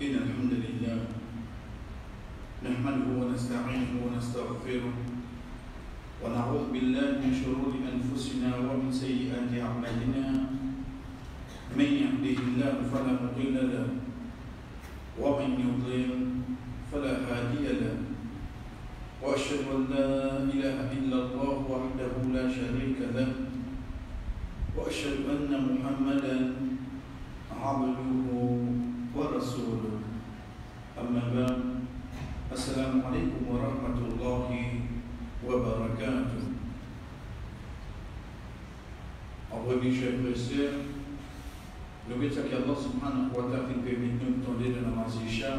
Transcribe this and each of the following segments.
إن الحمد لله نحمده ونستعينه ونستغفره ونعوذ بالله من شرور أنفسنا ومن سيئات أعمالنا من يهده الله فلا مضل له ومن يضلل فلا هادي له وأشهد أن لا إله إلا الله وحده لا شريك له وأشهد أن محمدا عبده ورسوله أما بعد السلام عليكم ورحمة الله وبركاته. Amis chers frères et sœurs, le médecin qu'Allah subhanahu wa ta'ala fait permettre de nous tendre de la Masisha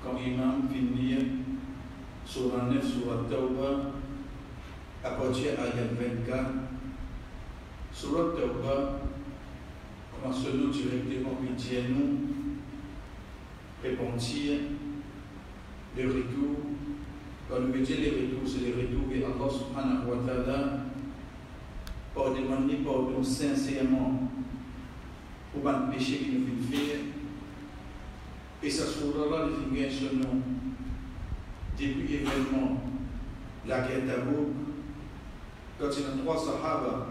comme imam finir sur la 9 sur la Tawbah à partir de l'ayat 24. Sur la Tawbah, commençons-nous directement pitié nous repentir le retour. Quand nous mettons les retours, c'est les retours vers Allah subhanahu wa ta'ala pour demander pardon sincèrement pour les péchés qui nous font faire. Et ça sera là le finger sur nous depuis événement la guerre Tabouk, quand il y a 3 sahaba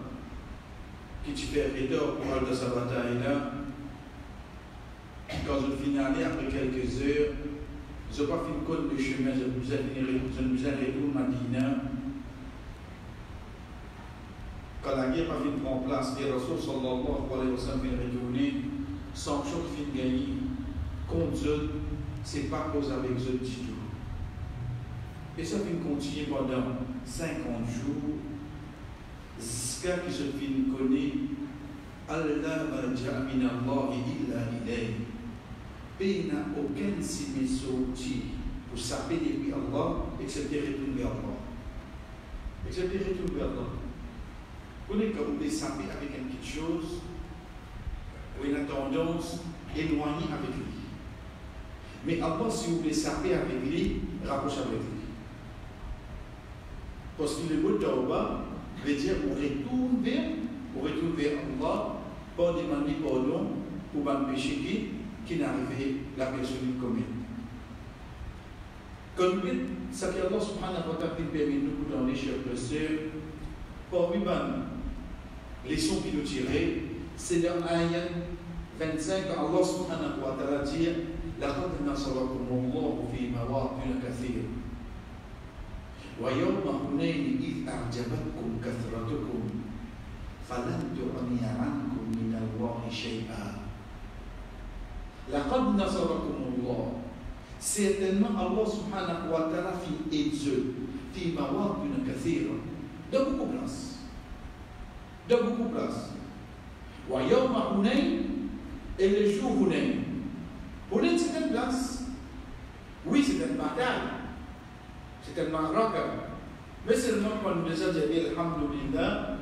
qui tu fais retour pour aller dans sa bataille là. Quand je finis après quelques heures, je n'ai pas fini compte du chemin, je me suis retourné à Madina. Quand la guerre a fini prendre place, et Rasul sallallahu alayhi wa sallam est retourné, sans chose fin gagner, contre eux, ce n'est pas cause avec eux du tout. Et ça finit continuer pendant 50 jours, jusqu'à qui se finit connaître, Allah marja min Allah illa ilayh. Et il n'a aucun signe sorti pour s'appeler depuis Allah, excepté retourner vers Allah. Excepté retourner vers Allah. Vous voyez, quand vous voulez s'appeler avec quelque chose, vous avez tendance éloignée avec lui. Mais Allah, si vous voulez s'appeler avec lui, rapprochez avec lui. Parce que le mot Tawbah veut dire on retourne vers Allah pour demander pardon pour un péché qui n'est arrivé la personne commune. Comme ça que Allah subhanahu wa ta'ala permet de nous donner, chers frères, parmi les leçons qui nous tirent, c'est dans l'ayat 25 quand Allah subhanahu wa ta'ala dit لقد نصركم الله في مواطن كثيرة ويوم حنين إذ أعجبتكم كثرتكم فلن تغني عنكم من الله شيئا لقد نصركم الله. Certainement Allah subhanahu wa ta'ala fit aide في مواطن كثيرة de beaucoup de places. De beaucoup de places. ويوم حنين et le jour Hunayn. Hunayn c'est une place. Oui, c'est une bataille. C'est un Maroc. Mais seulement quand nous déjà dit Alhamdulillah,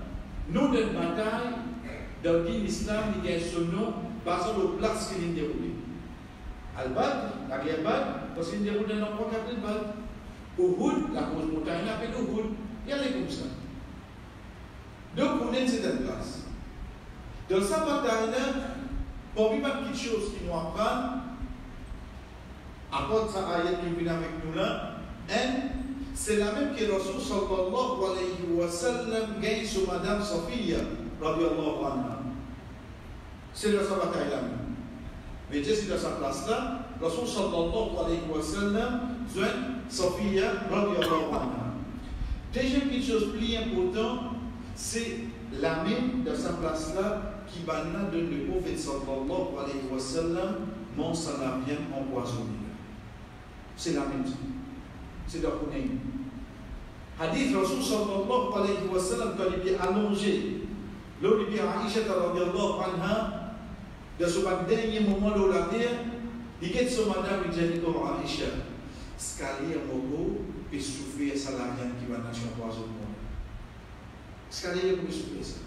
nous d'une bataille dans l'islam, il y a son nom, basé sur la place qui est déroulée. Al-Badr, la guerre Badr, parce qu'il est déroulé dans le cadre de Badr. Uhud, la grosse montagne, l'appelle Uhud. Il y a les comme ça. Donc, Hunayn, c'est une place. Dans sa bataille-là, pour vivre quelque chose qui nous apprend, apporte sa ayat qui vient avec nous là, c'est la même que Rasul sallallahu alayhi wa sallam gagne sur Madame Safiya, radiyallahu anha. C'est dans sa bataille là. Mais c'est dans sa place là, Rasul sallallahu alayhi wa sallam joint Safiya, radiyallahu anha. Deuxième quelque chose plus important, c'est la même dans sa place là qui banna de le prophète sallallahu alayhi wa sallam, mon salabien empoisonné. C'est la même chose. C'est dans Hunayn. Hadith Rasul sallallahu alayhi wa sallam, quand il est allongé, là où il est à Aïcha radiyallahu anha, dans ce dernier moment de la terre, il dit que madame, il dit à Aïcha, scalier mogo, et souffrir salabien qui va naître empoisonnement. Scalier mogo, souffrir ça.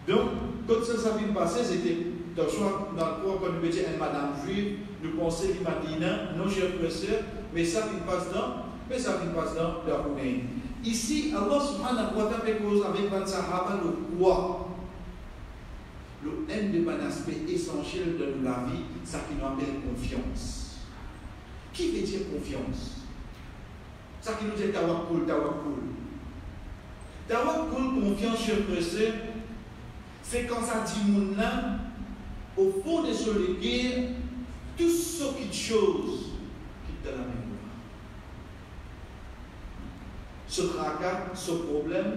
Donc, quand ça vient passer, c'était dans le coin, quand nous mettions une madame juive, nous pensions qu'il m'a dit non, chers frères, mais ça vient passe dans Hunayn. Ici, Allah subhanahu wa ta'ala cause avec un sahaba le poids un des aspects essentiels de la vie, c'est ce qu'on appelle confiance. Qui veut dire confiance? Ça qui nous dit tawakkul, tawakkul. Tawakkul, confiance sur Dieu, c'est quand ça dit mon âme, au fond de ce légué, tout ce qui est chose qui te la mémoire. Ce tracas, ce problème,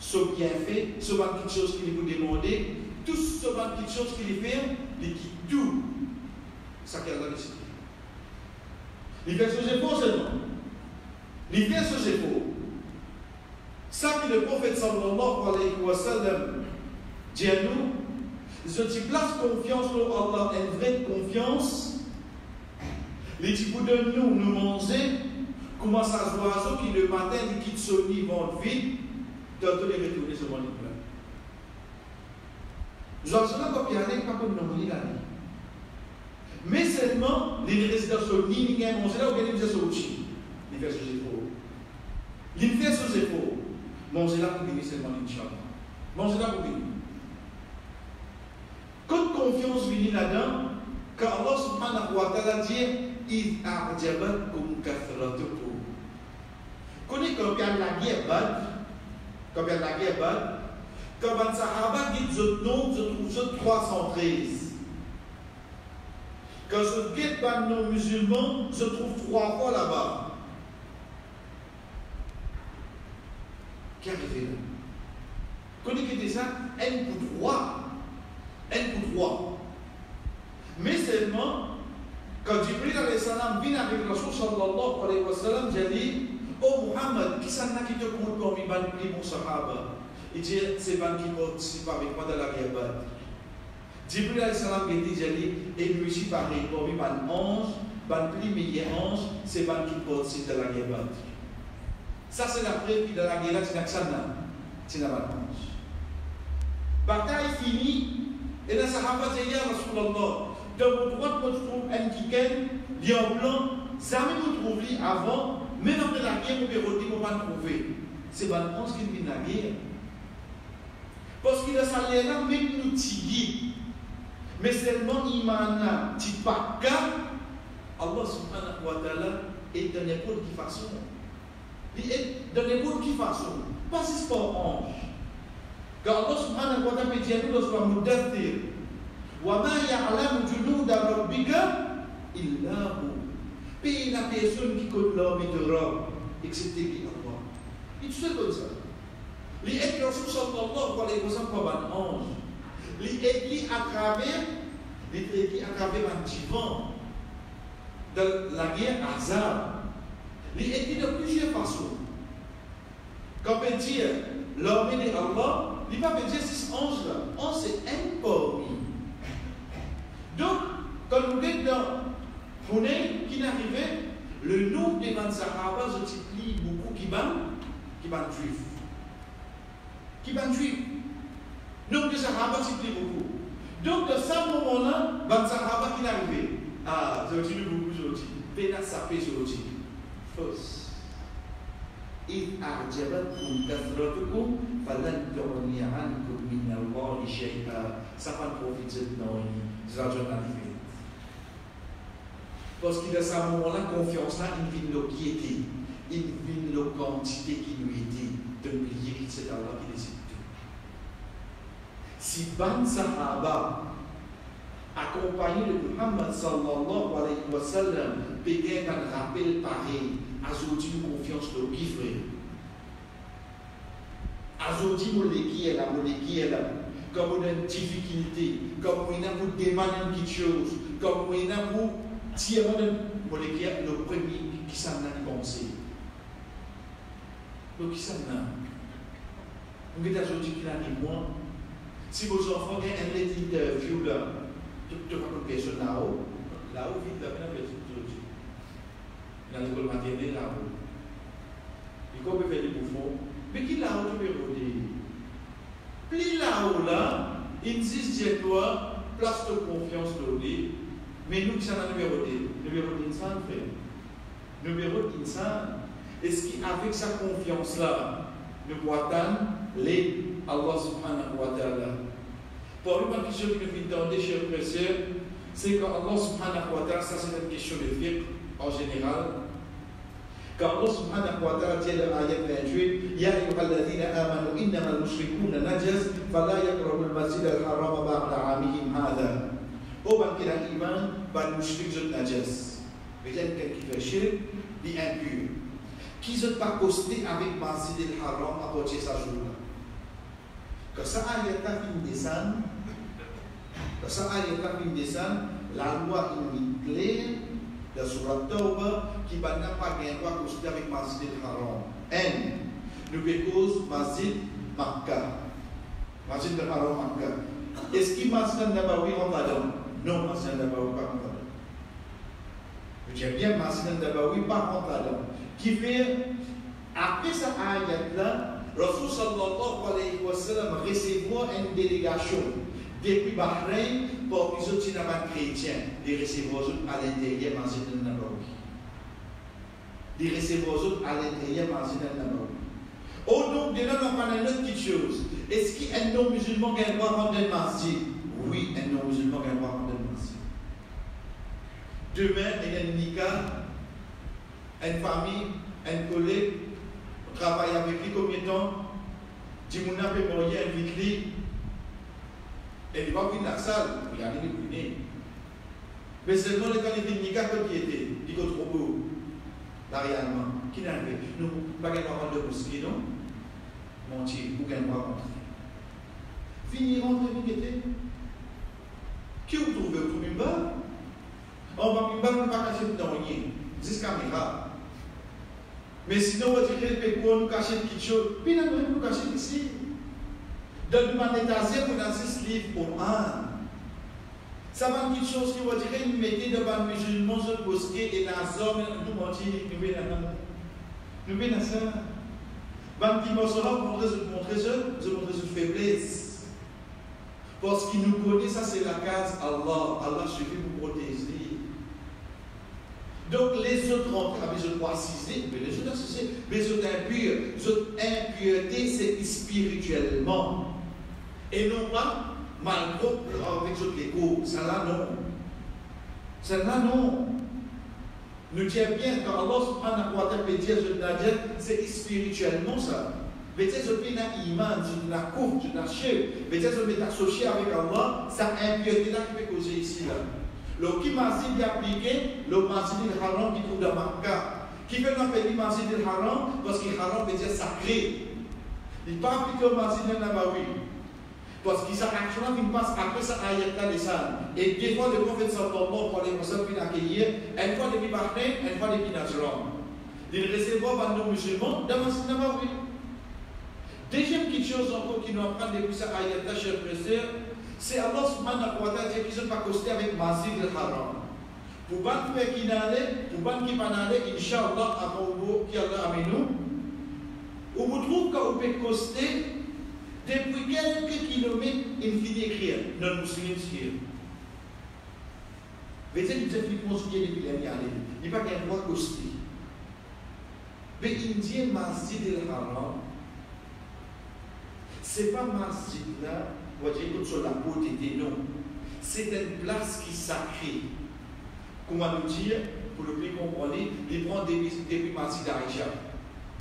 ce bienfait, ce quelque chose qui vous demandez, tout ce quelque chose qui lui fait, il quitte tout. Ça qui a la décidé. Il fait ce que j'ai fait seulement. Il fait ce que j'ai fait. Ça que le prophète sallallahu alayhi wa sallam dit à nous, je te place confiance en Allah, une vraie confiance. Les types de nous manger, comment ça se oiseau qui le matin, il quitte son nid, vente vite, tantôt il retourne sur mon lit plein. Nous avons quand il y a pas comme nous la vie. Mais seulement, les résidents sur le nid, ils ont mangé là, ou bien ils ont sorti. Ils font ce que j'ai fait. Ils font ce que j'ai fait. Manger là pour venir seulement, Inch'Allah. Manger là pour venir. Quand confiance vient là-dedans, quand Allah subhanahu wa ta'ala dit إِذْ أَعْجَبَتْكُمْ كَثْرَتُكُمْ. Quand il y a la guerre Badr, quand les Sahaba disent ce nom, je trouve 313. Quand je guette les non-musulmans, je trouve 3 fois là-bas. Qui arrive là? Quand il dit ça, un coup droit. Mais seulement, quand Jibril alayhi salam vient avec le Rasul sallallahu alayhi wa sallam, j'ai dit, oh Muhammad, qui s'en a qui te compte parmi les bons sahaba? Il dit, c'est ban qui participent avec moi dans la guerre Badr. Jibril alayhi salam vient dit, j'ai dit, et lui aussi pareil, parmi les anges, les plus meilleurs anges, c'est ban qui participent dans la guerre Badr. Ça c'est la preuve que dans la guerre, c'est la ange. Bataille finie. Et les Sahaba disent, Ya Rasulallah, dans votre droite, vous trouvez un kiken, dit en blanc, jamais vous trouvez avant, même après la guerre, vous ne pas trouver. C'est pas le pense qu'il vient de la guerre. Parce qu'il a salé là, même nous tirons. Mais seulement, il m'a dit, pas Allah subhanahu wa ta'ala est de n'importe quelle façon. Il est de n'importe quelle façon. Pas si c'est pas ange. Car Allah subhanahu wa ta'ala dit à nous dans le Mudaththir, wa ma ya'lamu junuda rabbika illa hu. Puis la personne qui connaît l'homme et de robe, excepté qui Allah. Il est tout seul comme ça. Les écrits sallallahu alayhi wa sallam comme un ange. Les écrits à travers un divan de la guerre Azab. Les écrits de plusieurs façons. Quand on peut dire l'homme de Allah, il ne va pas dire ces anges-là. Ange, c'est un parmi. Donc, quand nous êtes dans Hunayn, qui n'arrivait, le nombre des Sahaba se multiplie beaucoup qui ban juifs. Qui ban juifs. Le nombre des Sahaba se multiplie beaucoup. Donc, dans ce moment-là, les Sahaba qui n'arrivaient, ah, je dis beaucoup aujourd'hui, pénal sapé aujourd'hui. Fausse. إِذْ أَعْجَبَتْكُمْ كَثْرَتُكُمْ فَلَنْ تُغْنِيَ عَنْكُمْ مِنَ اللَّهِ شَيْئًا. Ça va profiter de nous. C'est la journée arrivée. Parce qu'il a ce moment-là, confiance-là, il vient de piété, il vient de quantité qui nous était, de milliers qui c'est Allah qui décide tout. Si Ban Sahaba, accompagné de Muhammad sallallahu alayhi wa sallam, peut-être un rappel pareil, ajouter une confiance de qui frère. Ajouter mon qui est là, comme on a une difficulté, comme on a pour demander quelque chose, comme on a pour tirer mon le premier qui s'en a pensé. Donc qui s'en a. Vous avez ajouté qu'il a dit moi, si vos enfants ont un interview là, tu vas une personne là-haut, vite là, personne aujourd'hui. Dans l'école maternelle là-haut. Et qu'on peut faire des bouffons, mais qui là-haut tu peux redire. Puis là-haut là, insiste chez toi, place de confiance donnée, mais nous qui sommes à numéro d'insan, frère. Numéro d'insan. Est-ce qu'avec sa confiance là, nous pouvons attendre les Allah subhanahu wa ta'ala. Pour une question qui nous fait entendre, chers frères et sœurs, c'est quand Allah subhanahu wa ta'ala, ça c'est une question de fiqh en général. Quand Allah subhanahu wa ta'ala dit dans l'ayat 28, Ya ayyuhalladhina amanu innama al-mushrikuna najas, fala yaqrabu al-masjid al-haram ba'da 'amihim hadha. Oh, ban qui a iman, ban mushrik zot najas. Peut-être quelqu'un qui fait shirk, il est impur. Qui zot pas costé avec masjid al-haram à partir de sa journée. Quand ça ayat a fin descendre, la loi est claire dans Surat Tawbah qui n'a pas gagné droit costé avec masjid al-haram. N. Nous cause masjid Makkah. Masjid al-haram Makkah. Est-ce qu'il masjid al-Nabawi rentre là-dedans? Non, masjid al-Nabawi pas rentre là-dedans. Je dis bien masjid al-Nabawi pas rentre là-dedans. Qui fait, après cette ayat-là, Rasul sallallahu alayhi wa sallam recevoir une délégation depuis Bahreïn pour les autres chrétiens, de recevoir à l'intérieur de Masjid al-Nabawi. De recevoir à l'intérieur de Masjid al-Nabawi. Au nom de là, on a une autre petite chose. Est-ce qu'un non-musulman a le droit de rendre le masjid? Oui, un non-musulman a le droit de rendre le masjid. Demain, il y a un nikah, une famille, un collègue, on travaille avec lui combien de temps? Dimouna peut mourir, invite lui. Et il va venir dans la salle, il arrive à venir. Mais seulement le temps de nikah, qui était, il est trop beau. Là, réellement, qui n'a arrivé? Nous, pas qu'un parent de mosquée, non? Mentir, ou qu'un droit rentrer. Finir rentrer, vous guettez. Qui vous trouvez? Vous trouvez une balle? On va une balle, on ne va pas cacher dans rien. C'est caméra. Mais sinon, on va dire que nous cacher quelque chose. Puis nous cacher ici. Dans le manétasier, on a 6 livres pour un. Ça va être quelque chose qui va dire nous mettez devant les musulmans sur le mosquée et dans la zone, nous mentir, nous venons à ça. Quand ils vont montrer une faiblesse. Parce qu'ils nous connaissent, ça c'est la case Allah. Allah suffit pour protéger. Donc les autres rentrent avec les autres assistés, mais les autres assistés, mais les autres impurs. Les autres impuretés, c'est spirituellement. Et non pas mal propre avec les autres légaux. Ça là non. Ça là non. Nous disons bien quand Allah subhanahu wa ta'ala peut dire c'est spirituellement ça. Peut-être que c'est un iman, c'est un courte, c'est un chef. Peut-être que c'est associé avec Allah, ça impureté là qui peut causer ici là. Le qui masjid est appliqué, le masjid al-haram qui trouve dans Makkah. Qui fait l'appeler masjid al-haram parce que haram veut dire sacré. Il n'est pas appliqué au masjid al-Nabawi. Parce que ça actuellement il passe après ça ayat-là de ça. Et des fois le prophète sallallahu alayhi wa sallam vient accueillir, une fois depuis Bahreïn, une fois depuis Najran. Il recevoir nos musulmans dans le masjid al-Nabawi. Deuxième petite chose encore qui nous apprend depuis ça ayat-là, chers frères, c'est Allah subhanahu wa ta'ala qui ne sont pas costés avec Masjid al-Haram. Pour ban qui n'allait, pour ban qui n'en allait, Inch'Allah, avant qui Allah amène nous, on vous trouve quand on peut coster depuis quelques kilomètres, il finit d'écrire, non-musulmans dire. Mais c'est une technique mosquée depuis l'année à l'année. Il n'y a pas qu'un droit coster. Mais il dit Masjid al-Haram, ce n'est pas Masjid là. On va dire que sur la beauté des noms. C'est une place qui est sacrée. Comment nous dire, pour le plus comprendre, il prend depuis Masjid d'Aïcha.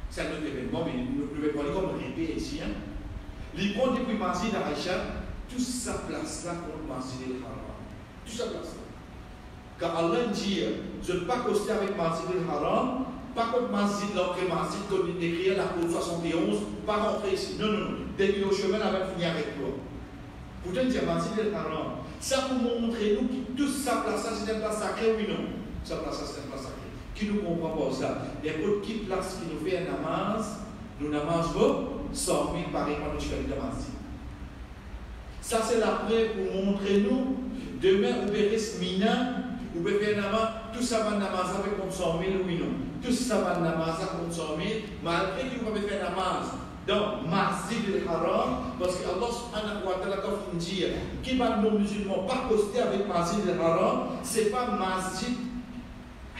C'est un autre événement, mais nous le prenons comme répé ici. Il prend depuis Masjid d'Aïcha, toute sa place-là pour Masjid al-Haram. Toute sa place-là. Quand Allah dit, je ne vais pas coster avec Masjid al-Haram, pas comme Masjid, l'entrée Masjid, comme il décrit la route 71, pas rentrer ici. Non, non, non. Dès au chemin, on va finir avec toi. Pourtant, il dit Masjid al-Haram. Ça pour montrer nous que toute sa place, c'est une place sacrée, oui, non. Sa place, c'est une place sacrée. Qui nous comprend pas ça? Il y a une place qui nous fait un namaz, nous namazons 100 000 par exemple, nous faisons le Masjid. Ça, c'est la preuve pour montrer nous. Demain, vous verrez ce mina, vous pouvez faire un namaz, tout ça va namaz avec 100 000, oui, non. Tout ça va namaz avec 100 000, malgré que vous pouvez faire un namaz. Donc, Masjid al-Haram, parce que Allah subhanahu wa ta'ala a dit qui va nos musulmans pas coster avec Masjid al-Haram, ce n'est pas Masjid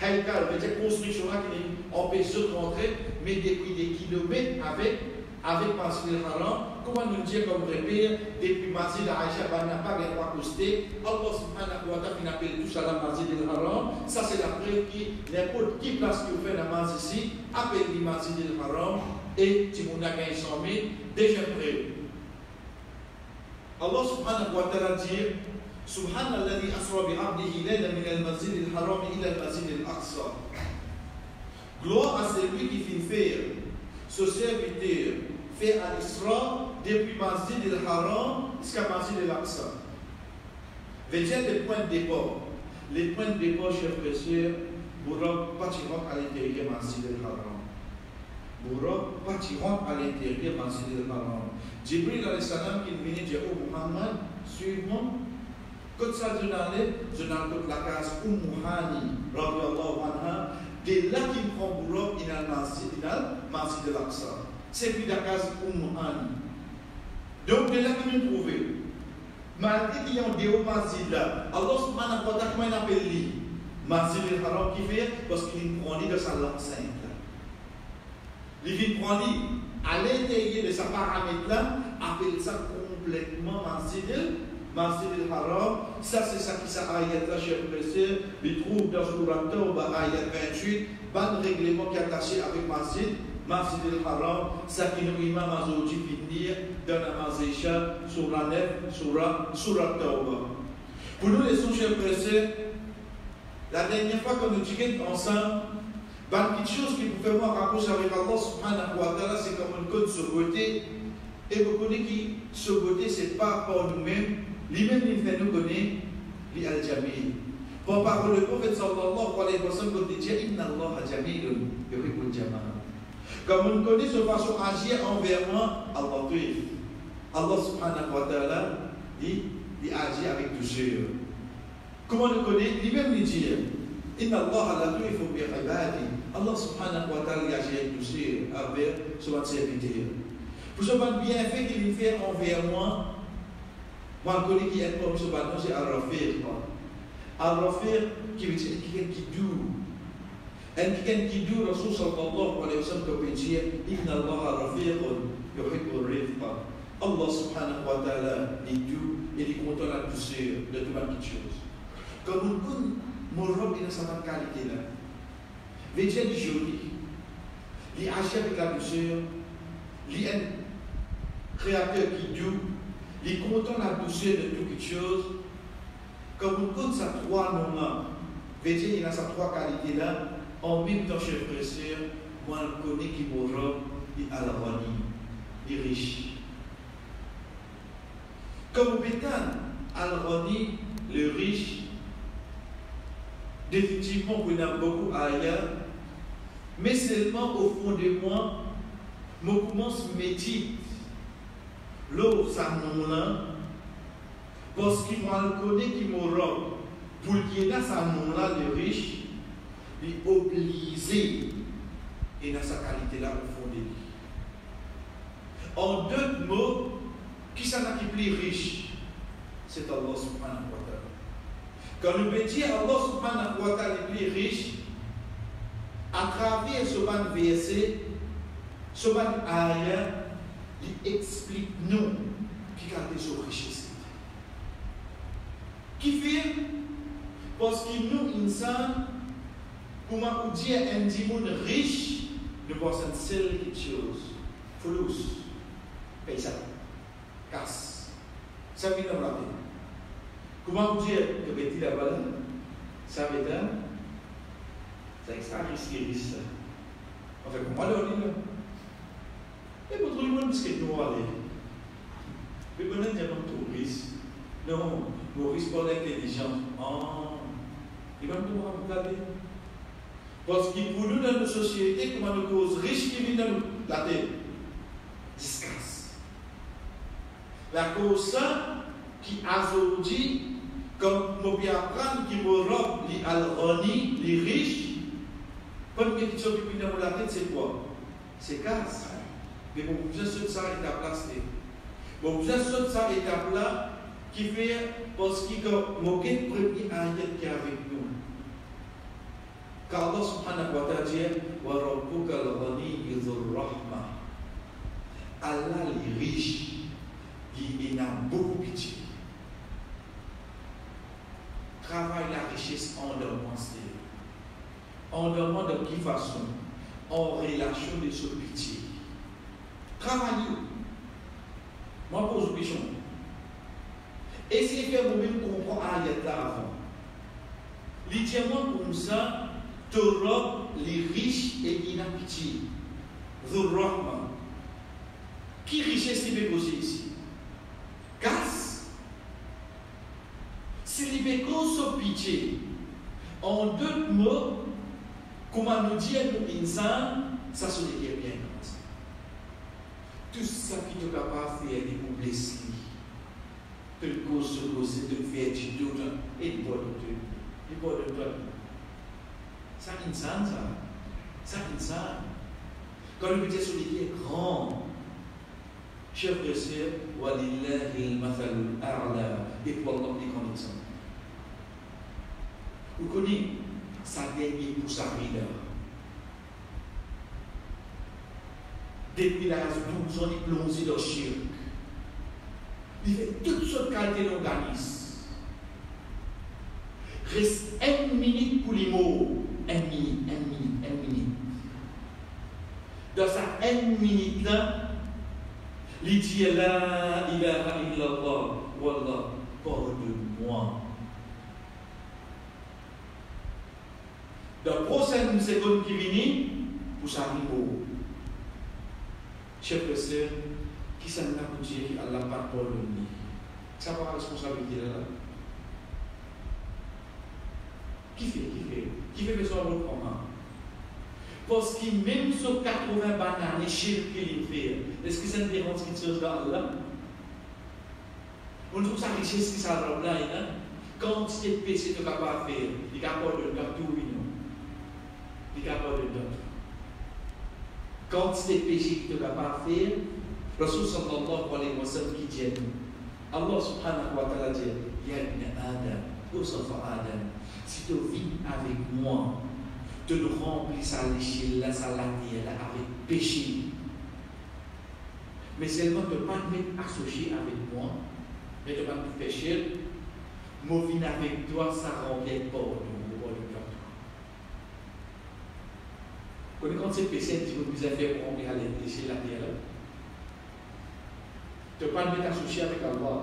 Haïkal, c'est-à-dire construction qui empêche de rentrer, mais depuis des kilomètres avec Masjid al-Haram, Comment nous dire comme repère, depuis Masjid Aïcha, n'a pas de droit costé, Allah subhanahu wa ta'ala appelle tout ça la Masjid al-Haram. Ça, c'est la preuve qui, n'importe qui place que vous faites la Masjid ici, appelle le Masjid al-Haram et Timouna gagne 100 000, déjà prêt. Allah subhanahu wa ta'ala dit Subhanalladhi asra bi'abdihi layla min al-Masjid al-Haram ila al-Masjid al-Aqsa. Gloire à celui qui fait faire ce serviteur fait à l'Isra depuis Masjid al-Haram jusqu'à Masjid al-Aqsa. Veut dire les points de départ. Les points de départ, chers frères et sœurs, pour partiront à l'intérieur de Masjid al-Haram. Pour partiront à l'intérieur de Masjid al-Haram. Jibril alayhi salam qui venait dire au Muhammad, suis-moi. Quand ça je n'allais la case Hani, radiyallahu anha. Dès là qu'il prend Bourab, il a le Masjid al-Aqsa. C'est puis la case Hani. Donc, dès là qu'il nous trouve, malgré qu'il y a un déo Masjid là, Allah subhanahu wa ta'ala, comment il appelle lui Masjid al-Haram qui fait parce qu'il prend lui de sa langue sainte. Il vient prendre lui à l'intérieur de sa paramètre là, appelle ça complètement Masjid al-Haram. Ça, c'est ça qui s'arrête là, chers frères. Il trouve dans Surah Tawbah, ayat 28, ban règlement qui est attaché avec Masjid al-Haram. Ça qui nous imam Azoudi finir dans la Mazécha, Surah 9, Surah Tawbah. Pour nous, les chers frères, la dernière fois que nous disons ensemble, une chose qui vous fait voir rapprocher avec Allah subhanahu wa ta'ala, c'est comme on connaît ce côté. Et vous connaissez que ce côté, ce n'est pas pour nous-mêmes. Lui-même, il fait nous connaître al-Jamil. Pour parole le prophète sallallahu alayhi wa sallam, il dit Inna Allah jamilun yuhibbul jamal. Comme on connaît de façon agir envers moi, Allah subhanahu wa ta'ala, il agit avec douceur. Comment on connaît lui-même, il dit Inna Allah la tu'ifu bi ibadi. Allah subhanahu wa ta'ala agit avec douceur envers son serviteur. Pour ce bienfait qu'il fait envers moi, moi, je connais qui est comme ce bâton, c'est Al-Rafir. Al-Rafir qui veut dire quelqu'un qui doux. Et quelqu'un qui doux, Rasul sallallahu alayhi wa sallam, comme il dit, Inna Allah Rafirun, yuhibbul rifqa. Allah subhanahu wa ta'ala est doux et il est content de la douceur de toute petite chose. Comme on connaît, mon robe, il a sa bonne qualité là. Il veut dire joli. Il agit avec la douceur. Il est un créateur qui est doux. Il est content de la douceur de toute chose. Comme on compte sa trois noms, veut dire il a sa trois qualités là. En même temps, chers frères et sœurs, moi je connais qui m'aura, il a la rani, il est riche. Comme Bétan, al-Rani, le riche, définitivement on a beaucoup ailleurs, mais seulement au fond de moi, je commence à méditer. L'eau, ça nom là, parce qu'il m'a connaît qui m'aura, pour qu'il y ait ça nom là, le riche, il est obligé, et dans sa qualité là au fond de lui. En deux mots, qui s'en a qui plus riche, c'est Allah subhanahu wa ta'ala. Quand nous dit Allah subhanahu wa ta'ala est plus riche, à travers ce ban verset, ce ban ayah, il explique nous qui a des richesses. Qui fait parce qu'il nous insan, pour moi dire un dimon riche, nous pensons seule quelque chose. Flous, paysage, casse. Ça vient dans la vie. Comment vous dire que Betty la valeur, ça veut dire, c'est extra risque. En fait, comment le dire? Et pour tout le monde, parce que nous allons. Mais vous n'avez pas de risque. Non, nous risquons l'intelligence. Il va nous regarder. Parce que pour nous, dans nos sociétés, comment nous causes riches qui viennent dans la terre? Discasse. La cause ça, qui a aujourd'hui, comme nous pouvons apprendre, qui me robe les al-Rani, les riches, première question qui vient dans la tête, c'est quoi? C'est casse. Mais bon, vous avez ça étape là, c'est. Bon, vous avez ça étape là, qui fait, parce qu'il y a un premier ayat qui est avec nous. Car Allah subhanahu wa ta'ala dit, wa rabbuka al-ghani dhur rahma. Allah est riche. il a beaucoup pitié. Travaille la richesse en dormant. En dormant de quelle façon? En relation de ce pitié. Travaillez. Moi, pose une question. Essayez de faire vous-même comprendre Ayat avant. Littéralement comme ça, Torah, les riches et il a pitié. The Rahman. Qui richesse il peut causer ici? Casse. S'il peut causer pitié, en deux mots, comment nous dire pour l'insan, ça se dit bien comme ça. Tout ça qui est capable de faire, il vous blesse. De causer, de faire du tout, et de boire de tout. Il boit de tout. Ça insan, ça. Ça insan. Quand le petit soulier est grand, chers frères et sœurs, walillahi al-mathalul a'la, et pour Allah, les conditions. Vous connaissez, ça gagne pour sa vie. Depuis l'âge de 12 ans, il plonge dans le shirk. Il fait toutes sortes de qualités d'organisme. Reste 1 minute pour les mots. 1 minute. Dans sa 1 minute là, il dit La ilaha illallah, Wallah, pardonne-moi. Dans la prochaine seconde qui vient, pour sa mot. Chers frères et sœurs, qui s'en a pour dire qu'Allah pardonne. Ça va la responsabilité là. Qui fait besoin de l'autre moment? Parce que même sur 80 bananes, les chiffres qu'il fait, est-ce que ça ne dérange quelque chose d'Allah? On trouve ça richesse qui ça là, quand tu es péché, tu es capable de faire, il est capable de faire tout, il est capable de faire tout. Quand tu es péché, tu es capable de faire, Rasul sallallahu alayhi wa sallam qui dit, Allah subhanahu wa ta'ala dit, Ya ibn Adam, ô enfant Adam, si tu vis avec moi, tu ne remplis sa l'échelle, sa lanière avec péché. Mais seulement tu ne pas te mettre associé avec moi, mais tu ne pas te pécher. Moi, vie avec toi, ça remplit pas de quand c'est péché, tu peux vous faire pour remplir l'échelle la terre. Tu ne pas te mettre associé avec Allah.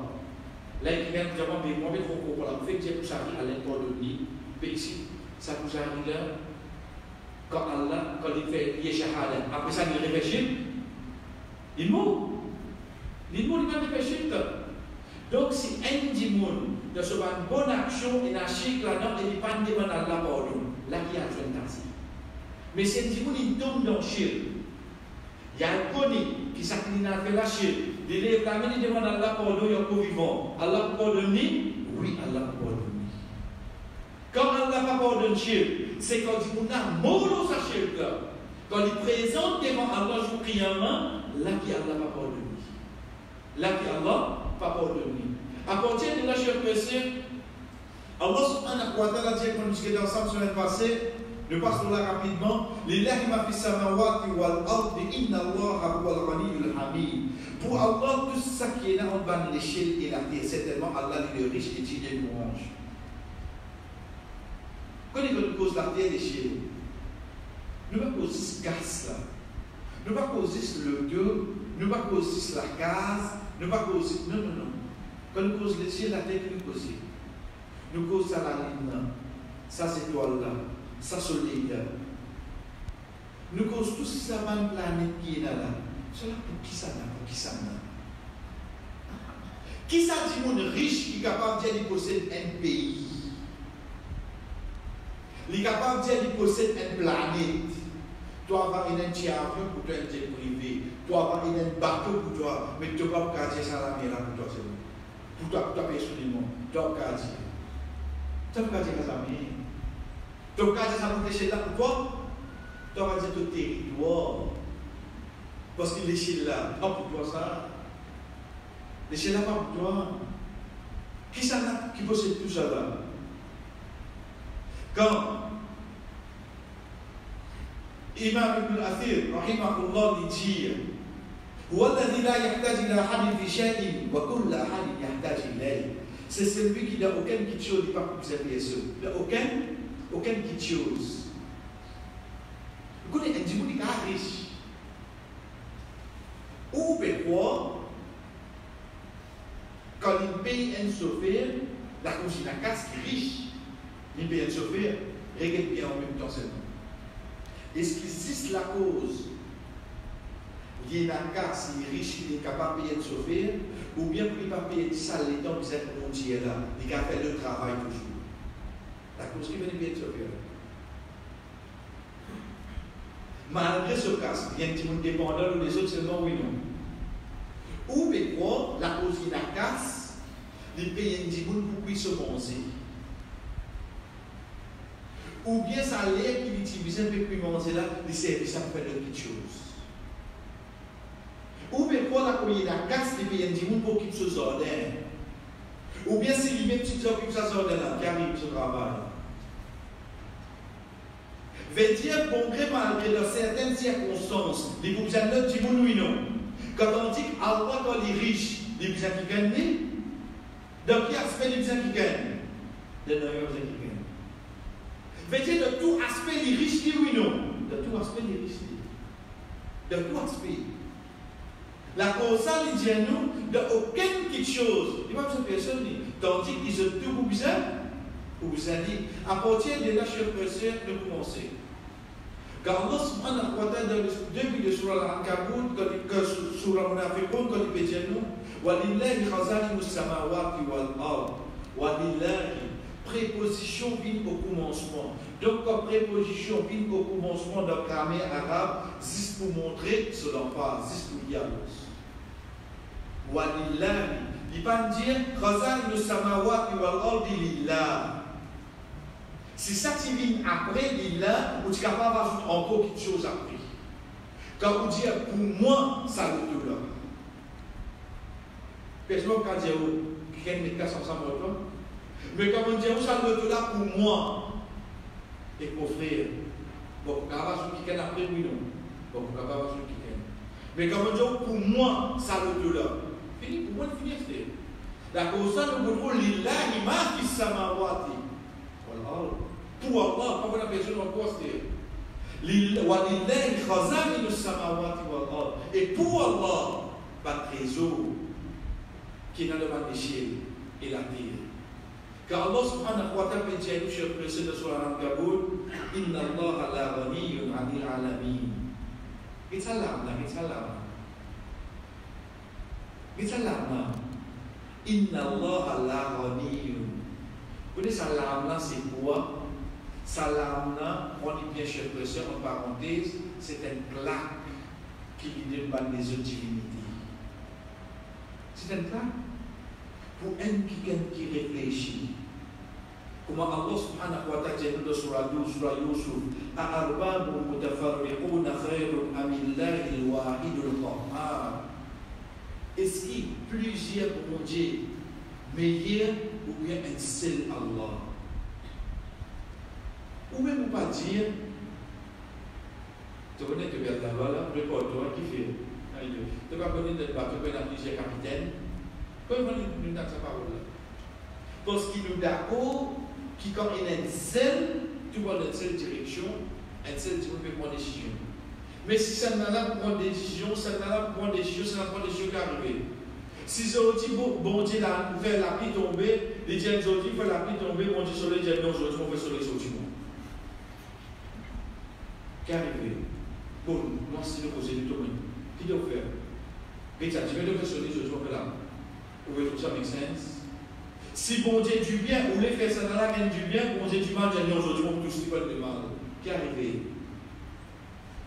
Là, il y a un diamant, mais moi, je vais pour la fait que j'ai poussé à l'intérieur de lui. Mais ici, ça pousse à là. Quand Allah, quand il fait Yeshahada, après ça, il réfléchit. Il mourra. Il va réfléchir. Donc, si un dimon de ce une bonne action, il a chic là-dedans, il n'est pas demandé à Allah pardon. Là, il y a un taxi. Mais si un dimon, il tombe dans le shirk. Il y a un connu qui s'incline à faire la shirk. Il lève la main, il demande à Allah pardon, il y a un vivant. Allah pardonne? Oui, Allah pardonne. Quand Allah n'a pas pardonné, c'est quand il a mort sa shirk là. Quand il présente devant Allah jour qiyamah, là qui Allah n'a pas pardonné. Là qui Allah n'a pas pardonné. À partir de là, chers frères, Allah subhanahu wa ta'ala dit, comme nous discutions ensemble semaine passée, nous passons là rapidement. Lillahi ma fi samawati wal ardi inna Allah huwa al-ghaniyyul hamid. Pour Allah, tout ça qui est là en bas de l'échelle et la terre, certainement Allah est le riche et il est louange. Quand il cause la terre l'échelle, nous ne pas causer gaz là, nous ne pas causer le deux, nous ne pas causer la gaz, nous ne pas causer. Non. Quand nous cause l'échelle, la terre nous cause. Nous cause ça la lune là, ça c'est étoile là, ça soleil là. Nous cause tout ça même planète qui est là. Cela pour qui ça là, pour qui ça là. Qui ça dit monde riche qui est capable de dire qu'il possède un pays? Il est capable de dire qu'il possède une planète. Tu vas avoir un petit avion pour toi, un jet privé. Tu vas avoir un bateau pour toi, mais tu ne vas pas dire ça à la mer pour toi. Pour toi personnellement. Tu vas pas dire. Tu vas pas dire ça à la mer. Tu vas pas dire ça pour l'échelle là pour toi. Tu vas dire ton territoire. Parce que l'échelle là, pas pour toi ça. L'échelle là, pas pour toi. Qui ça là qui possède tout ça là? Quand Imam Ibn Athir, rahimahullah, dit C'est celui qui n'a aucune petite chose, il pas pour servir ça. Il n'a aucune petite chose. Vous connaissez un petit monde qui est riche. Ou peut-être, quand il paye un chauffeur, la cousine à casse qui est riche, il paye un chauffeur, regarde bien en même temps seulement. Est-ce qu'il existe la cause? Il y a un cas, s'il est riche, il est capable de payer un chauffeur, ou bien pour ne pas payer ça, les temps que cette frontière là, il a fait le travail toujours. La cause qui vient de payer un chauffeur. Malgré ce cas, il y a un petit monde dépendant, ou les autres seulement oui non. Ou bien quoi, la cause qui la casse, il paye un petit monde pour qu'il se manger. Ou bien ça l'air qu'il utilise un peu plus manger là, il service à faire de petites choses. Ou bien quoi, la cause qui la casse, il paye un petit monde pour qu'il se ordonne. Ou bien si lui-même tu t'occupes de ça là, qui arrive ce travail. Veut dire, bon gré malgré dans certaines circonstances, il vous besoin de petit monde, oui non. Quand on dit Allah quand il est riche, il besoin qui gagne, dans quel aspect il besoin qui gagne? De meilleurs qui gagne. Veut dire de tout aspect il est riche, oui non. De tout aspect il est riche. De tout aspect. La cause ça, il dit à nous, de aucune petite chose. Il n'y a pas besoin de personne. Tandis qu'ils ont tout pour besoin. Pour vous dire, à partir de là, chers frères et sœurs, nous commençons. Car Allah subhanahu wa ta'ala, dans le début de Surah Al-Ankabut, Surah Munafiqun, quand il peut dire nous, Walillahi khazani samawati wal ard. Walillahi, préposition vient au commencement. Donc, comme préposition vient au commencement dans la grammaire arabe, juste pour montrer ce l'on parle, juste pour dire. Walillahi, il ne peut pas dire khazani samawati wal ard lillah. C'est ça qui vient après l'Illah, où tu es capable d'ajouter encore quelque chose après. Quand vous dites pour moi, ça le tout là. Personne ne dit quelqu'un met casse ensemble avec toi. Mais quand on dit ça le tout là pour moi, et pour frère, bon, vous capable d'ajouter quelqu'un après, oui non. Bon, vous capable d'ajouter quelqu'un. Mais quand on dit pour moi, ça le tout là. Fini, pour moi, finir frère. D'accord, ça nous montre l'Illah, il m'a fait samawati. Voilà. Pour Allah, comme la personne en poste. Et pour Allah, pas de trésor qui est dans le bas des cieux et la terre. Car Allah subhanahu wa ta'ala dit à nous, chers frères de Surah Al-Ankabut, Inna Allah la ghaniyyun 'anil 'alamin. It's Allah, it's Allah. It's Allah. Inna Allah la ghaniyyun. Vous dites salam là, c'est quoi? Salam là, on dit bien chers frères en parenthèse, c'est une plaque qui lui donne des autres divinités. C'est une plaque pour un qui réfléchit. Comment Allah subhanahu wa ta'ala dit dans Surah 12, Surah Yusuf, A'arbabu mutafarriquna khayrun amillahi al-wahidul qahhar. Est-ce qu'il y a plusieurs dieux meilleurs ou bien un seul Allah? Ou même pas dire, tu connais que bien là, reporter qui fait, tu vas connaître le bateau, tu connais plusieurs capitaines, comment nous dans sa parole là? Parce qu'il nous d'accord, qui quand il est seul, tu vois une seule direction, un seul type de prendre des décisions. Mais si ça n'a pas prendre des décisions, ça n'a pas prendre des décisions, ça n'a pas prendre des décisions qui arrivent. Si ça dit bon Dieu là, faire la pluie tomber, les gens aujourd'hui font la pluie tomber, bon Dieu soleil, j'ai non aujourd'hui, on fait soleil sortir. Qui arrive? Bon, moi c'est le poser du tout. Qui doit faire? Mais ça, tu veux faire soleil aujourd'hui, on fait là. Vous voyez tout ça make sense? Si bon Dieu du bien, ou les faire ça dans la gagne du bien, bon Dieu du mal, j'ai non aujourd'hui, on peut tous faire le mal. Qui arrive?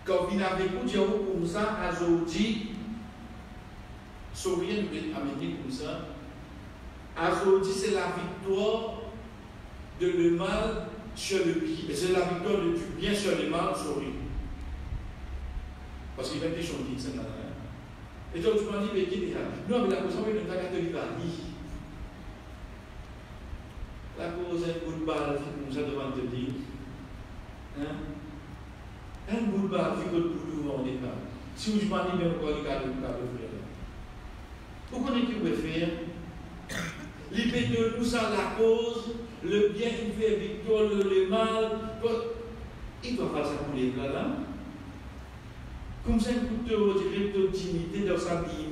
Quand vous n'avez pas dit comme ça, aujourd'hui, sourire nous amener comme ça. Aujourd'hui, c'est la victoire de le mal sur le bien. C'est la victoire du bien sur le mal, sourire. Parce qu'il y a des choses qui sont là. Et donc, tu m'as dit, mais qui est là? Non, mais la cause, on est dans la catégorie. La cause, un bout de balle, comme ça devant te dire. Un bout de balle, c'est que le bout de vent, on n'est pas. Si vous demandez bien encore le cas de frère. Vous connaissez qui vous faire? L'idée de nous à la cause, le bien il fait victoire, le mal. Il doit faire ça pour les gars là. Comme ça, un coup de dignité dans sa vie,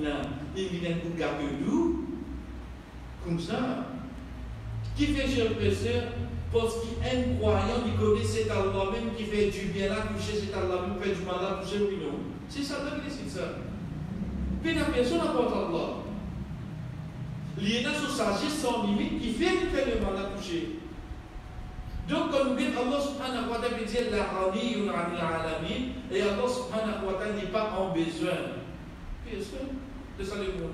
il vient un coup de garde doux. Comme ça. Qui fait cher pécheur? Parce qu'il est un croyant, il connaît cet Allah même qui fait du bien là, toucher cet Allah même, fait du mal là, toucher oui non. C'est ça, donc c'est ça. Puis la personne apporte Allah. Il y a une sagesse sans limite qui fait le mal à toucher. Donc, quand nous disons Allah subhanahu wa ta'ala dit la ghaniyun 'anil 'alamin et Allah subhanahu wa ta'ala n'est pas en besoin. Personne de ça le monde.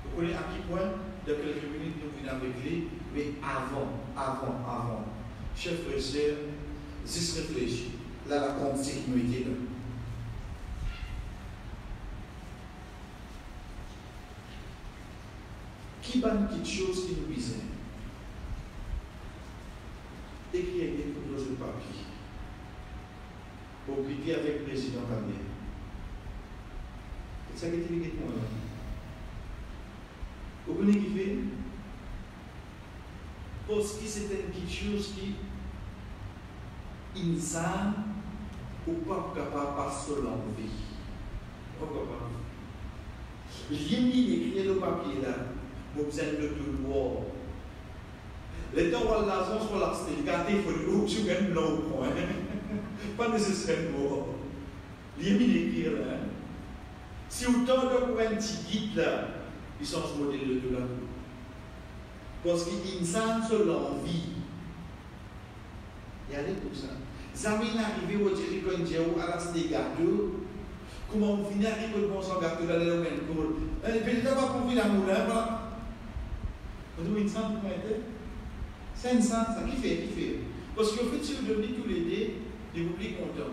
Vous connaissez à quel point, dans quelques minutes, nous venons avec lui, mais avant. Chers frères et sœurs, juste réfléchis. Là, la continuité là. Qui banne quelque chose qui nous vise? Écrire pour nos papiers. Pour quitter avec le président Kabila. C'est ça qui est écrit pour moi. Vous connaissez qui fait? Parce que c'est quelque chose qui insan ou pas capable de passer l'envie. Pas capable. L'immi écrit le papier là. Vous avez le devoir. Les temps où l'argent soit là, c'est gâté, il faut le groupe sur un long point. Pas nécessairement. L'immi écrit là. Si autant de un petit guide là, ils sont ce modèle de la vie. Parce qu'ils sont sur l'envie. Il y a des comme ça. Zamine arrivé au Jéricho à la cité gâteau. Comment on finit avec le bon sang gâteau dans le même cours. Et puis, pas pour venir à moulin, voilà. Vous avez une centaine de mètres? C'est une centaine, ça qui fait. Parce qu'en fait, si vous devenez tous les deux, vous êtes content.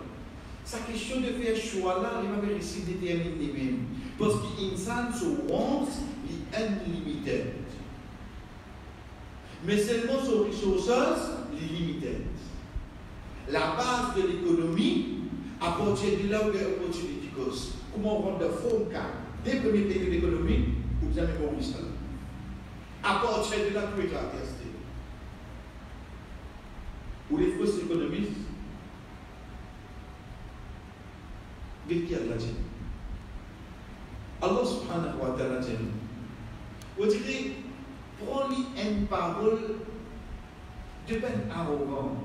Sa question de faire choix là, il va réussir à déterminer même. Parce qu'il se wants, il est unlimited. Mais seulement sur ressources, il est limited. La base de l'économie, à partir de là où il y a opportunity cost. Comment on rend de forme cas des premiers pays de l'économie, vous avez compris ça. À partir de là, tout est attesté. Ou les fausses économistes, qu'est-ce qu'il y a là-dessus? Allah subhanahu wa ta'ala dit, vous direz, prends-lui une parole de peine arrogant,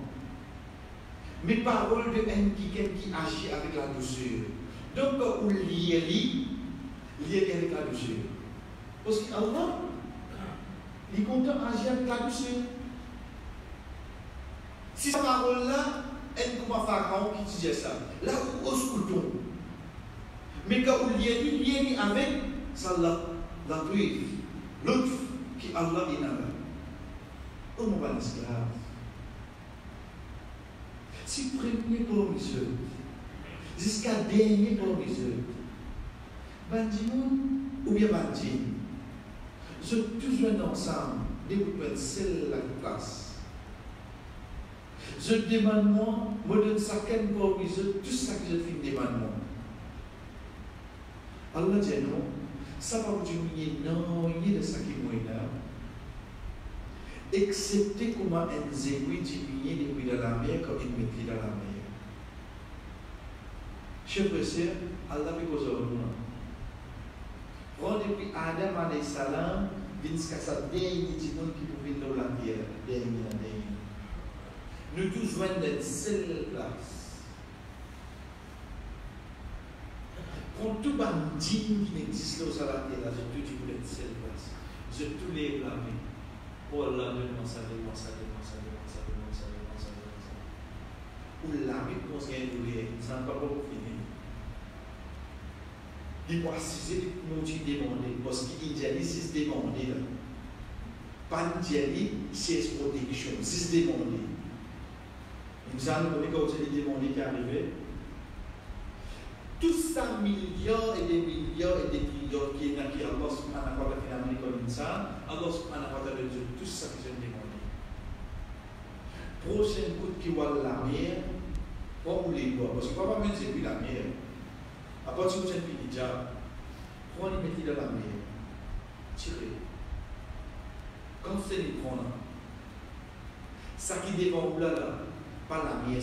mais parole de haine qui agit avec la douceur. Donc, vous liez avec la douceur. Parce qu'Allah, il est content d'agir avec la douceur. Si cette parole-là, elle commence à faire qui disait ça, là où on se couteau. Mais quand vous liez avec ça, la pluie, l'autre qui Allah est là. On va l'esclave. Si premier promiseur, jusqu'à dernier promiseur, bandimon ou bien bandit, je tous jeunes ensemble, des vous être seul la place. Je demande moi donne ça qu'un promiseur, tout ça que je fais demande moi. Allah dit non, ça va vous dire non, il y a de ça qui est là. Excepté comment un zéroui diminuer depuis dans la mer quand il met dans la mer. Chers frères et sœurs, Allah veut causer nous. Quand depuis Adam alayhi salam, jusqu'à sa dernière qui pouvait dans la terre, dernière. Nous tous joignons d'une seule place. Pour tout bandit qui n'existe pas sur la terre, je te dis pour une seule place. Je te lève la main. Oh Allah, donne-moi ça. Ou la main qu'on se gagne de l'air, ça n'a pas beaucoup fini. Il faut assister nous demander, parce qu'il y a des 6 demandés là. Pas de 6 protection, 6 demandés. Nous allons donner quand vous demandé qui arrivait. Tout ça, milliards et des milliards et des trillions qui est là, qui Allah subhanahu wa ta'ala fait comme ça, Allah subhanahu wa ta'ala dit tout ça que j'ai demandé. Prochain coup qui voit la mer, on les voit, parce qu'on ne va pas mettre la mer. À partir de cette déjà, prends les mettre dans la mer, tirez. Quand c'est les prendre, ça qui devant vous là, pas la mienne,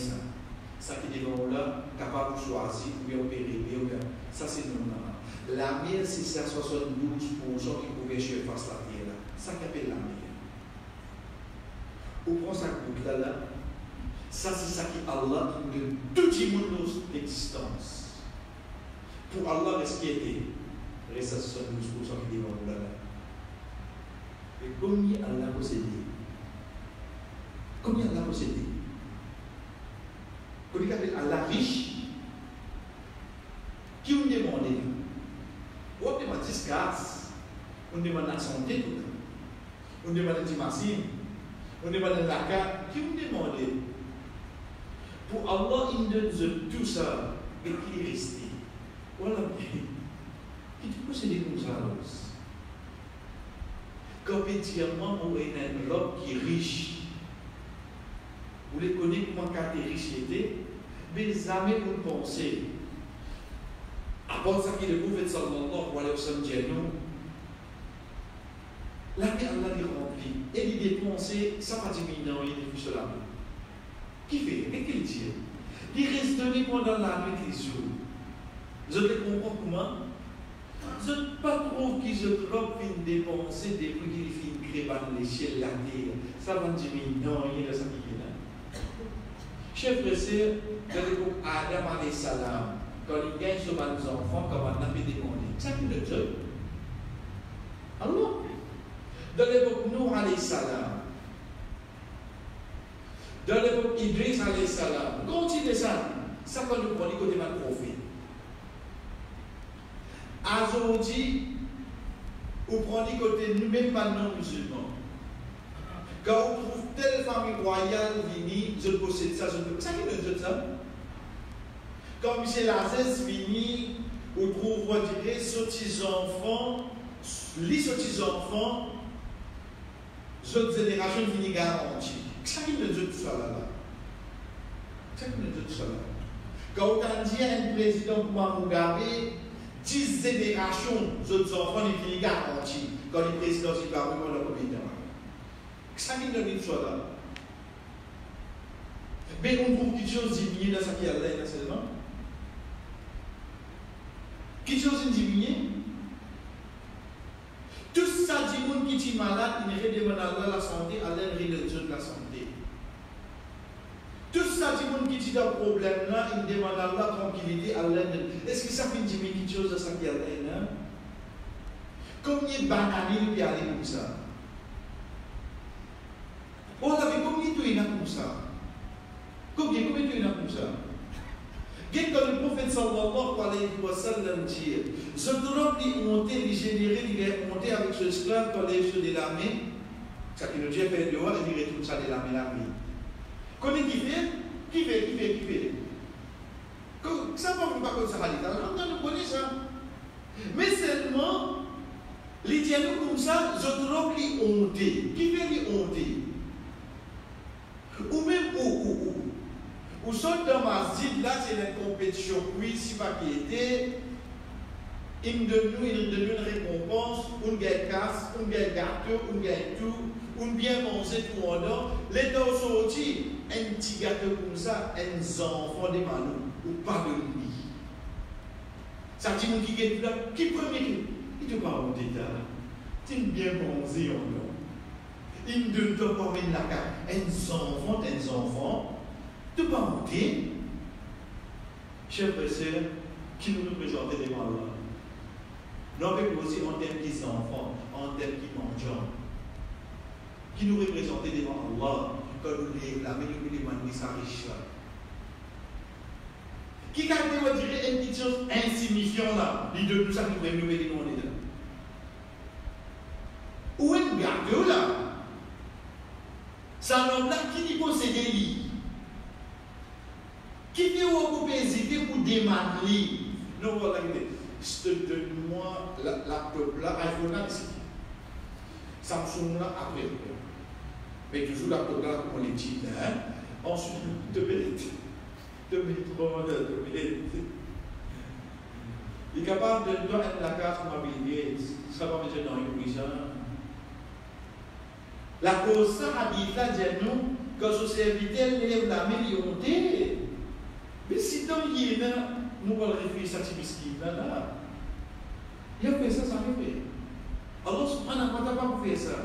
ça qui devant vous là, capable de choisir, ou bien opérer, ou bien, ça c'est non. La mienne, c'est à 72% qui pouvaient faire face à la terre là. Ça qui appelle la mienne. Ou prend sa goutte là, ça c'est ça qui Allah nous donne tout le monde d'existence. Pour Allah, qu'est-ce qui était? Reste à 72% qui devant vous là. Et combien Allah possédé? Combien Allah possédé? Combien Allah riche? Qui vous demande? On demande 10 cases, on demande la santé, tout ça. On demande la machine, on demande la carte. Qui vous demande? Pour Allah, il donne tout ça, et qui est resté. Voilà, qui te possède comme ça? Compétitivement, on est un homme qui est riche. Vous les connaissez comment quand il est riche était, mais jamais vous pensez. À part ça qui est le prophète sallallahu alayhi wa sallam dit non. La paix Allah est remplie. Et il dépensé, ça va diminuer dans les plus sur la main. Qui fait? Qu'est-ce qu'il dit? Il reste donné pendant la nuit les jours. Je te comprends comment? Je ne sais pas trop qui se trompe de dépenser depuis qu'il finit de créer l'échelle la terre. Ça va diminuer dans les ça qui est là. Chef frère, dans l'époque Adam alayhi salam, quand il gagne sur nos enfants, comme on a fait demander. Ça qui le job. Alors, dans l'époque Nour alayhi salam, dans l'époque Idriss alayhi salam, continuez ça. Ça quand nous prenons côté mal prophète. Aujourd'hui, vous prenez côté nous-mêmes pas non musulmans. Quand on trouve telle famille royale venue, je possède ça, je ne peux pas. Ça qui le job ça. Quand M. Lazès finit, on trouve, on dirait, ces petits enfants, les petits enfants, cette génération finit garantie. Ça qui me dit tout ça là. Ça qui me dit tout ça là. Quand on dit à un président comme Mugabe, 10 générations, ces enfants finissent garantie. Quand le président s'y parle, on a combien de temps? Ça qui me dit tout ça là. Mais on trouve quelque chose diminué dans ce qui est là, seulement. Quelque chose diminué. Tout ça, du monde qui est malade, il redemande à la santé, à l'aide de la santé. Tout ça, du monde qui est dans le problème là, il demande à la tranquillité, à l'aide de. Est-ce que ça fait diminuer quelque chose dans ce qui est là? Combien de bananes il y a comme ça? On avait combien de temps comme ça? Combien de temps comme ça? Quand le prophète sallallahu alayhi wa sallam dit, je dois monter, les générer, les monter avec ce esclave dans les yeux de la main, ça qui nous dit faire dehors et il retourne ça de la main. Combien qui fait? Qui fait? Ça ne va pas comme ça, on connaît ça. Mais seulement, les dialogues comme ça, je dois monter. Qui fait les monter? Ou même où? Ou sont dans ma zid, là, c'est une compétition, oui, si pas qui était, il donne une récompense, on gagne casse, on gagne gâteau, on gagne tout, on bien manger tout en or. Les deux sortis, un petit gâteau comme ça, un enfant de Manou, ou pas de lui. Ça dit, mon qui gagne là, qui premier, il ne peut pas monter là. Il bien manger en or. Il ne doit pas mettre la carte. Un enfant, tout pas monter, chers frères et sœurs, qui nous représentent devant Allah. Non, mais aussi en termes des enfants, en termes qui mangent, qui nous représentent devant Allah, quand nous les la nous demandons sa riche là. Qui a dit une petite chose insignifiante là, les deux, tout ça qui pourrait nous aider dans là. Où est le gâteau là? Ça l'homme là qui dit posséder lui. Qui fait beaucoup hésiter pour demander? Non, voilà, donne-moi laptop là, iPhone là, ici. Samsung là, après. Mais toujours laptop là, comme on les dit. Ensuite, 2 minutes. 2 minutes, 3 minutes, 2 minutes. Il est capable de donner la carte pour Bill Gates. Ça va mettre dans une prison. La cause ça habite là, dis-nous, que la société lève la millionté. Mais si dans il y a, nous allons réfléchir à ce qui est là. Il a fait ça sans fait. Alors, subhanahu wa ta'ala pas fait ça.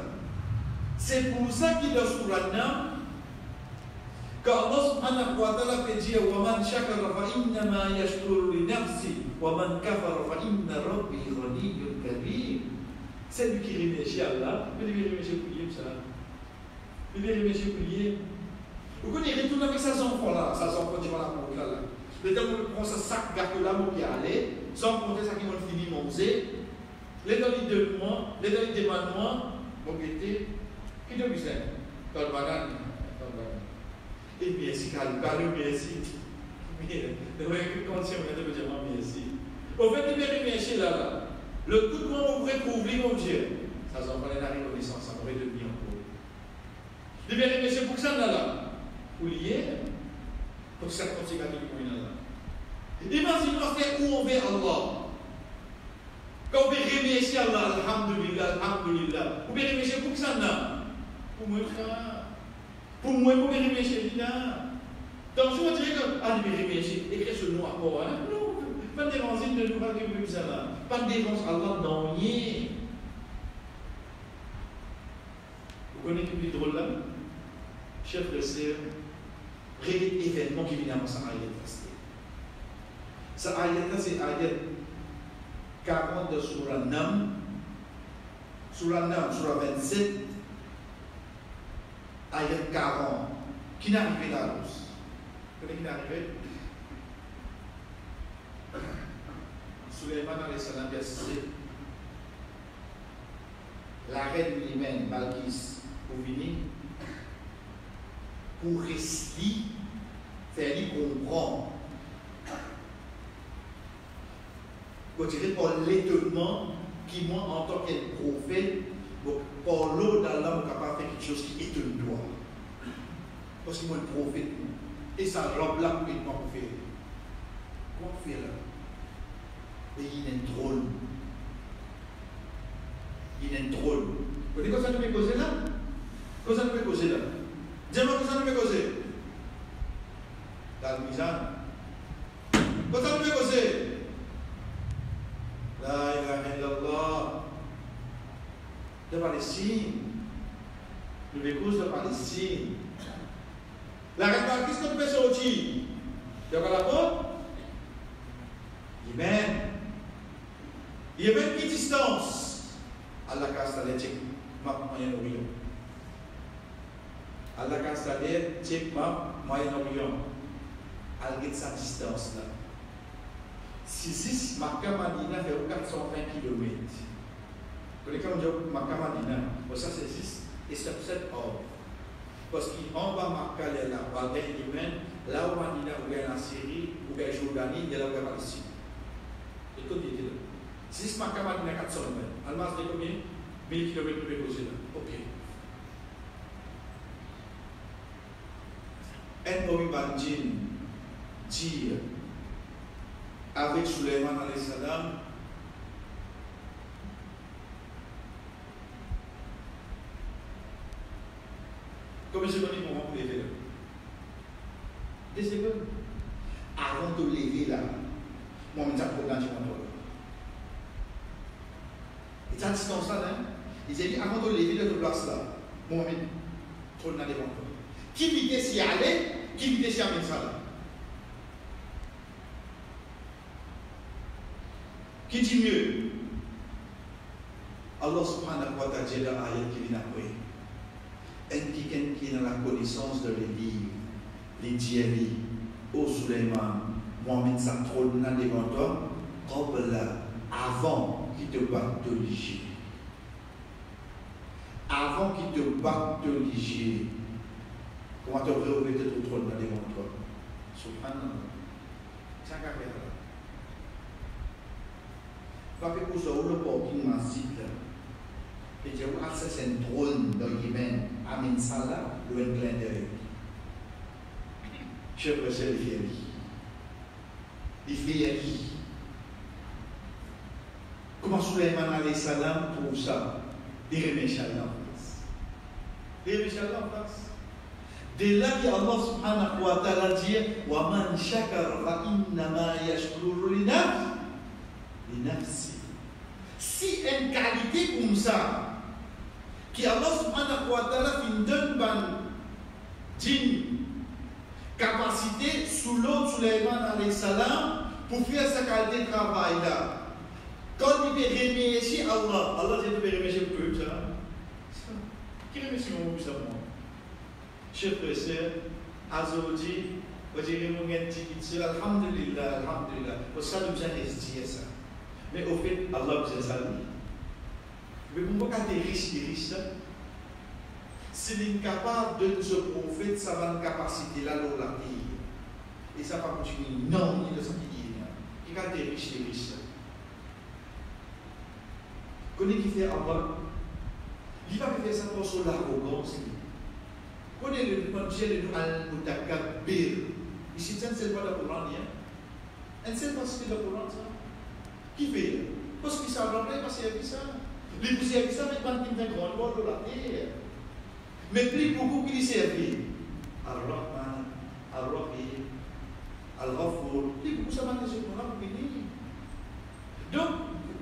C'est pour ça qu'il a sur la norme. Allah subhanahu wa ta'ala peut dire وَمَنْ شَكَرَ فَإِنَّمَا يَشْكُرُ لِنَفْسِهِ وَمَنْ كَفَرَ فَإِنَّ رَبِّي غَنِيٌّ كَرِيمٌ. C'est lui qui remercie Allah, mais lui remercie pour lui ça. Lui remercie pour lui. Vous connaissez, il retourne avec ses enfants là, ses enfants qui vont la montre là. Le temps où il prend ce sac gâteau là, mon qui allait, sans compter ça qui vont finir manger. Les dans les 2 mois, les dans les 2 mois, mon guetté, qui te dit ça? Dans le banane. Et merci, Carlo, merci. Mais, quand tu me dis merci. Au fait, il est remercié là. Le tout le monde aurait trouvé mon Dieu. Ça s'en va la reconnaissance, ça aurait devenu encore. Il est remercié pour ça là. Pour lier, pour ça continue à vivre là. Imaginez-moi où on veut Allah. Quand on veut remercier Allah, alhamdulillah, alhamdulillah. Vous pouvez remercier pour ça là. Pour moi, pour moi, vous pouvez remercier là. Donc, je vous dirais que, ah, vous pouvez remercier, écrire ce nom à quoi, hein? Non, pas de déranger de nous, pas de ça là. Pas de déranger Allah, non, rien. Vous connaissez le plus drôle là? Chef de serre, réel événement qui vient dans sa ayat. Sa ayat, c'est ayat 40 de Surah Nam, Surah 27, ayat 40. Qui n'est arrivé là, tous? Vous connaissez qui n'est arrivé? Sulaiman alayhi salam dit la reine lui-même, Balkis, pour venir, pour rester, faire lui comprendre. Vous direz par l'étonnement qui, moi, en tant que prophète, par l'eau d'Allah, je suis capable de faire quelque chose qui étonne toi. Parce que moi, le prophète, et ça robe là pour faire. Comment faire là? Et il y a un drôle. Il y a un drôle. Vous dites que ça nous fait causer là? Que ça nous fait causer là? Dis-moi que ça nous fait causer. Dans le misère. Que ça nous fait causer? La ilaha illallah. De Palestine. Le vécu de Palestine. La reine qu'est-ce que tu fais sortir? Tu as la porte? Yémen. Yémen, qui distance? Allah Castalé, tchèque, Moyen-Orient. Allah Castalé, tchèque, Moyen-Orient. Elle a sa distance là. Si Makkah Madina fait 420 km. Vous voyez comme je dis Makkah Madina, ça c'est 6 et 7 heures. Parce qu'en bas Makkah, il y a la Palestine, Yémen, là où Madina, où il y a la Syrie, où il y a la Jordanie, il y a la Palestine. Et tout est là. 6 Makkah Madina 400 mètres. Allemagne, c'est combien? 1000 km de déposé là. Ok. Envoyé Banjin dire avec Sulaiman alayhi salam combien de secondes pour vous lever là? 2 secondes. Avant de lever là, moi je me dis à problème du contrôle. Et ça distance là, il s'est dit avant de lever de place là, moi je me dis trop dans les contrôles. Qui vitesse y aller, qui vitesse y amène ça là? Qui dit mieux? Allah subhanahu wa ta'ala dit la ayat qui vient après. Quelqu'un qui est dans la connaissance de les livres, les diaries, au Sulaiman, Mohamed Satrol, dans les mentors, avant qu'il te batte de l'Égypte. Avant qu'il te batte de l'Égypte. Comment tu aurais oublié de te trône dans les mentors? Subhanallah. C'est un carré là. Pas que vous avez le parking massif là. Et j'ai vu accès à un drone dans Yémen, Amin Salah, le clin d'œil. Je préfère les féeries. Les féeries. Comment Sulaiman alayhi salam trouve ça? Il remet Inch'Allah en place. Il remet Inch'Allah en place. Dès là qu'Allah subhanahu wa ta'ala dit wa man shakara fa innama yashkuru li nafsi. Si une qualité comme ça, qui Allah subhanahu wa ta'ala fin donne d'une capacité sous l'autre Sulaiman alayhi salam pour faire sa qualité de travail là. Quand il peut remercier Allah, Allah dit de remercier le peuple, ça. Qui remercie mon plus à moi? Chers frères et sœurs, Azodi, vous direz mon petit alhamdulillah, alhamdulillah. Pour ça, nous avons rester ça. Mais au fait, Allah vous a salué. Mais vous voyez des riches, s'il est capable de ce prophète, ça va une capacité là, l'eau la vie. Et ça va continuer. Non, il est ça qui dit. Il y a des riches. Connais qui fait Allah, il va faire ça pour son arrogance. Connais le Dieu de Al-Mutakabbir. Ici, c'est pas le Coran. Et c'est pas ce que le Coran ça. Qui fait? Parce qu'il s'en rappelle, parce qu'il a vu ça. Les poussières avec ça, mais quand il fait grand bord de la terre. Mais plus beaucoup qui servent. Al-Rahman, Al-Rahim, Al-Ghafur. Plus beaucoup ça va déjà pour la bénir. Donc,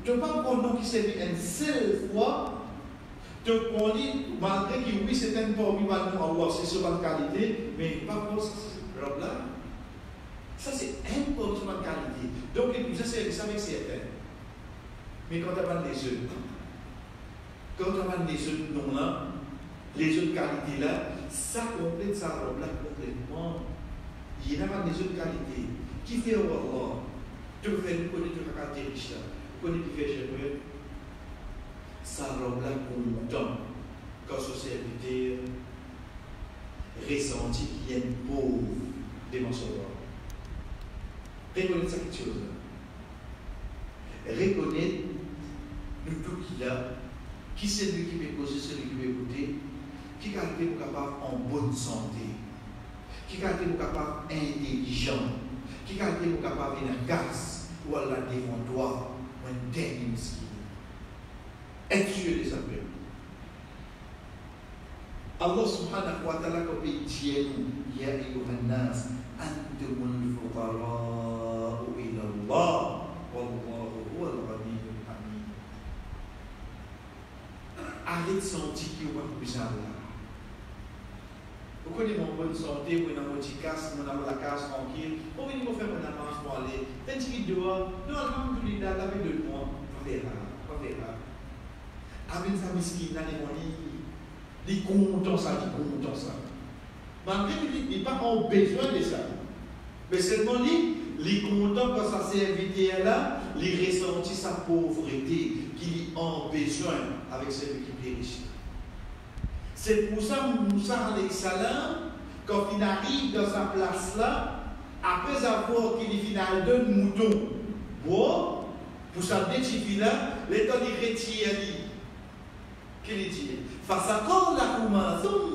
je ne parle pas d'un nom qui servait une seule fois. Donc, on dit, malgré que oui, c'est un parmi Allah, c'est sur la qualité, mais pas pour ça, c'est là. Ça, c'est un parmi sur la qualité. Donc, les plus c'est ça avec certains. Mais quand on a les œufs, non là, les autres qualités là, ça complète sa robe là complètement. Il y a des autres qualités. Qui fait Allah? Tu veux faire connaître la caractéristique là. Vous connaissez qui fait chez vous? Ça robe là content. Quand son serviteur ressenti qu'il y a une pauvre devant son roi. Reconnaître ça quelque chose. Reconnaître le tout qu'il a. Qui c'est lui qui peut causer, celui qui peut écouter, qui est capable en bonne santé, qui est capable intelligent, qui est capable de casse ou à la devant toi, ou un dernier miskin. Être sûr de sa paix. Allah subhanahu wa ta'ala comme il dit ya ayyuhan nas antumul fuqara'u ila Allah wallahu huwal ghaniyyul hamid. Arrête de sentir qu'il y a plus à là. Vous connaissez mon bonne santé, vous avez mon petit casse, vous avez la casse tranquille. Vous venez me faire mon avance pour aller. Un petit dehors, non, alhamdulillah, avec 2 mois, on verra. Amen, ça miskin, là, les monis, ils content ça. Malgré qu'il n'est pas en besoin de ça. Mais seulement les contents quand ça s'est invité là, les ressentit sa pauvreté, qu'il est en besoin avec celui qui périt. C'est pour ça que Moussa alayhi salam, quand il arrive dans sa place là, après avoir qu'il final d'un mouton, bois, pour sa petite là, l'état il retire qu'il dit فسقى لهما ثم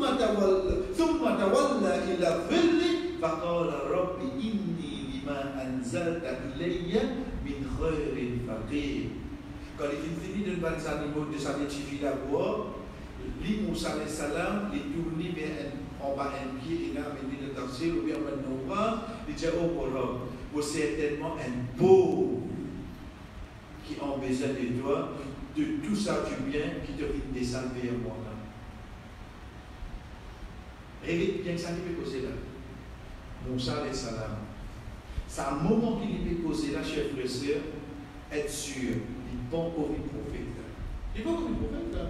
تولى إلى الظل فقال رب إني لما أنزلت إلي من خير فقير. Quand il finit de battre sa niveau de sa petite là bois, lui Moussa alayhi salam, il tourne vers en bas un pied, il a amené le tafsir ou bien un nombre, il dit oh pour vous certainement un beau qui a besoin de toi, de tout ça du bien qui te fait descendre vers moi. Réveille bien que ça qui peut causer là. Moussa alayhi salam. C'est un moment qu'il peut causer là, chers frères et sœurs, être sûr, il est bon comme un prophète. Il est bon comme un prophète là.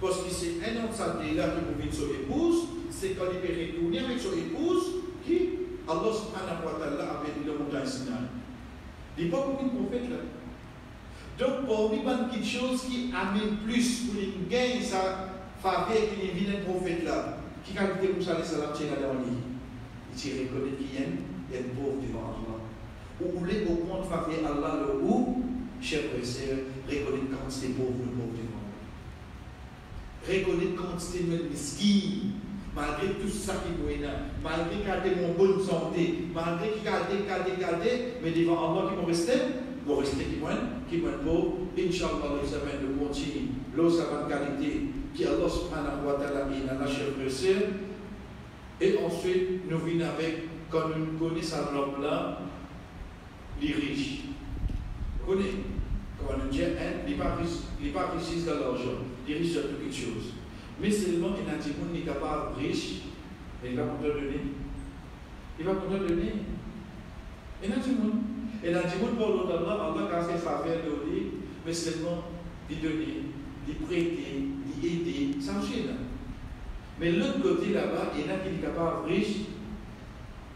Parce que c'est un an de santé là qui vous vit son épouse, c'est quand il peut retourner avec son épouse, qui Allah subhanahu wa ta'ala avait dit le montagne Sinaï. Il est bon comme un prophète là. Donc, pour lui, il y a quelque chose qui amène plus pour une gagne sa faveur qu'il y a un prophète là, qui qualité comme ça, les salams, tient là dans lui. Il s'y reconnaît qu'il y a un pauvre devant Allah. Ou vous voulez au monde faveur Allah le ou, chers frères et sœurs, reconnaître quand c'est pauvre, le pauvre devant Allah. Reconnaître quand c'est le miskin, malgré tout ça qui est là, malgré qu'il y a mon bonne santé, malgré qu'il y a mais devant Allah qui me reste, Vous restez qui moins pauvre, Inch'Allah, le semaine de continue, l'eau, ça va de qualité, qui Allah subhanahu wa ta'ala, il a lâché le précieux. Et ensuite, nous venons avec, quand nous connaissons à l'homme là, les riches. Vous connaissez? Quand on dit, il n'est pas riche dans l'argent, il est riche dans toutes les choses. Mais seulement, il y a des gens qui ne sont pas riches, mais il va compter donner. Il va compter donner. Il y a des gens. Et dans le monde pour l'autre, Allah a fait faveur de lui, mais seulement d'y donner, d'y prêter, d'y aider, ça marche là. Mais l'autre côté là-bas, il y en a qui sont capables riches.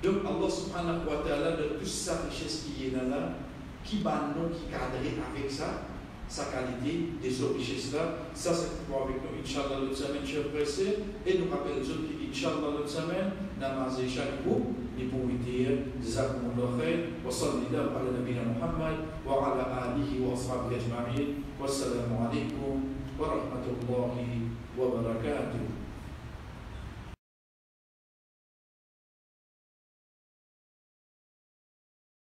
Donc Allah subhanahu wa ta'ala, de toute sa richesse qui est là, qui va nous, qui cadre avec ça, sa qualité, des autres richesses là, ça c'est pour avec nous, Inch'Allah, l'autre semaine, cher pressé, et nous rappelons autres qui, Inch'Allah, l'autre semaine, namazé chaque groupe. لبويتير جزاكم الله خير وصلى الله على نبينا محمد وعلى آله وأصحابه أجمعين والسلام عليكم ورحمة الله وبركاته.